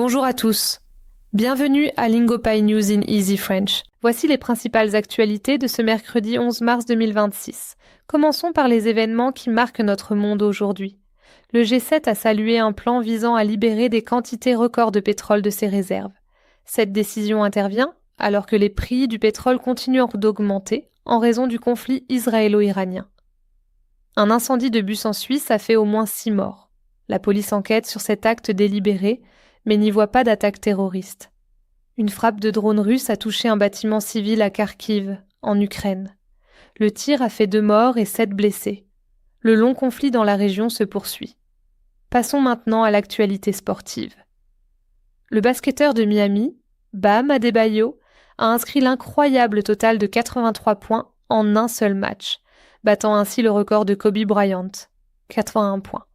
Bonjour à tous. Bienvenue à Lingopay News in Easy French. Voici les principales actualités de ce mercredi 11 mars 2026. Commençons par les événements qui marquent notre monde aujourd'hui. Le G7 a salué un plan visant à libérer des quantités records de pétrole de ses réserves. Cette décision intervient alors que les prix du pétrole continuent d'augmenter en raison du conflit israélo-iranien. Un incendie de bus en Suisse a fait au moins 6 morts. La police enquête sur cet acte délibéré, mais n'y voit pas d'attaque terroriste. Une frappe de drone russe a touché un bâtiment civil à Kharkiv, en Ukraine. Le tir a fait 2 morts et 7 blessés. Le long conflit dans la région se poursuit. Passons maintenant à l'actualité sportive. Le basketteur de Miami, Bam Adebayo, a inscrit l'incroyable total de 83 points en un seul match, battant ainsi le record de Kobe Bryant, 81 points.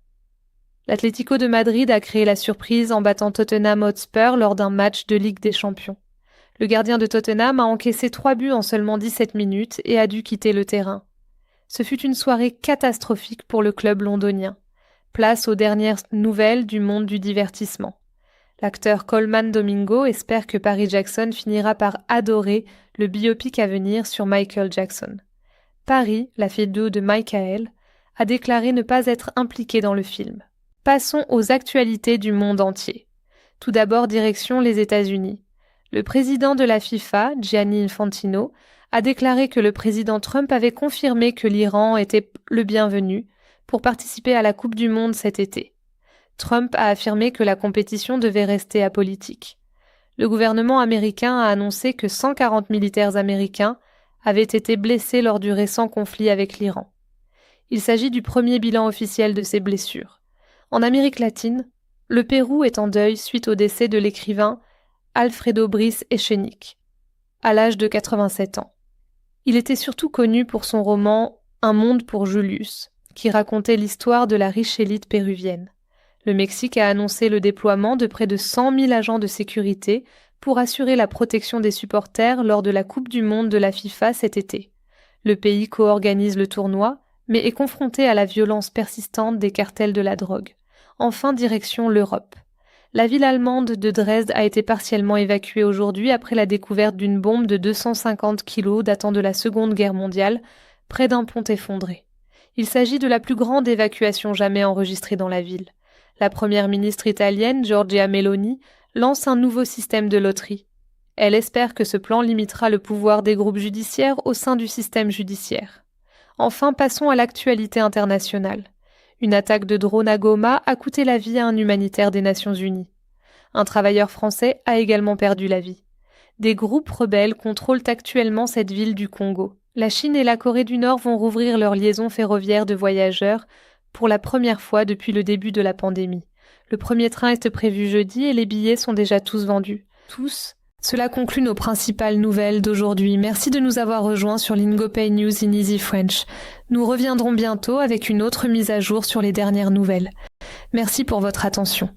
L'Atlético de Madrid a créé la surprise en battant Tottenham Hotspur lors d'un match de Ligue des Champions. Le gardien de Tottenham a encaissé 3 buts en seulement 17 minutes et a dû quitter le terrain. Ce fut une soirée catastrophique pour le club londonien. Place aux dernières nouvelles du monde du divertissement. L'acteur Colman Domingo espère que Paris Jackson finira par adorer le biopic à venir sur Michael Jackson. Paris, la fille de Michael, a déclaré ne pas être impliquée dans le film. Passons aux actualités du monde entier. Tout d'abord, direction les États-Unis. Le président de la FIFA, Gianni Infantino, a déclaré que le président Trump avait confirmé que l'Iran était le bienvenu pour participer à la Coupe du Monde cet été. Trump a affirmé que la compétition devait rester apolitique. Le gouvernement américain a annoncé que 140 militaires américains avaient été blessés lors du récent conflit avec l'Iran. Il s'agit du premier bilan officiel de ces blessures. En Amérique latine, le Pérou est en deuil suite au décès de l'écrivain Alfredo Brice Echenique, à l'âge de 87 ans. Il était surtout connu pour son roman Un monde pour Julius, qui racontait l'histoire de la riche élite péruvienne. Le Mexique a annoncé le déploiement de près de 100 000 agents de sécurité pour assurer la protection des supporters lors de la Coupe du Monde de la FIFA cet été. Le pays co-organise le tournoi, mais est confronté à la violence persistante des cartels de la drogue. Enfin, direction l'Europe. La ville allemande de Dresde a été partiellement évacuée aujourd'hui après la découverte d'une bombe de 250 kilos datant de la Seconde Guerre mondiale, près d'un pont effondré. Il s'agit de la plus grande évacuation jamais enregistrée dans la ville. La première ministre italienne, Giorgia Meloni, lance un nouveau système de loterie. Elle espère que ce plan limitera le pouvoir des groupes judiciaires au sein du système judiciaire. Enfin, passons à l'actualité internationale. Une attaque de drone à Goma a coûté la vie à un humanitaire des Nations Unies. Un travailleur français a également perdu la vie. Des groupes rebelles contrôlent actuellement cette ville du Congo. La Chine et la Corée du Nord vont rouvrir leurs liaisons ferroviaires de voyageurs pour la première fois depuis le début de la pandémie. Le premier train est prévu jeudi et les billets sont déjà tous vendus. Cela conclut nos principales nouvelles d'aujourd'hui. Merci de nous avoir rejoints sur Lingopay News in Easy French. Nous reviendrons bientôt avec une autre mise à jour sur les dernières nouvelles. Merci pour votre attention.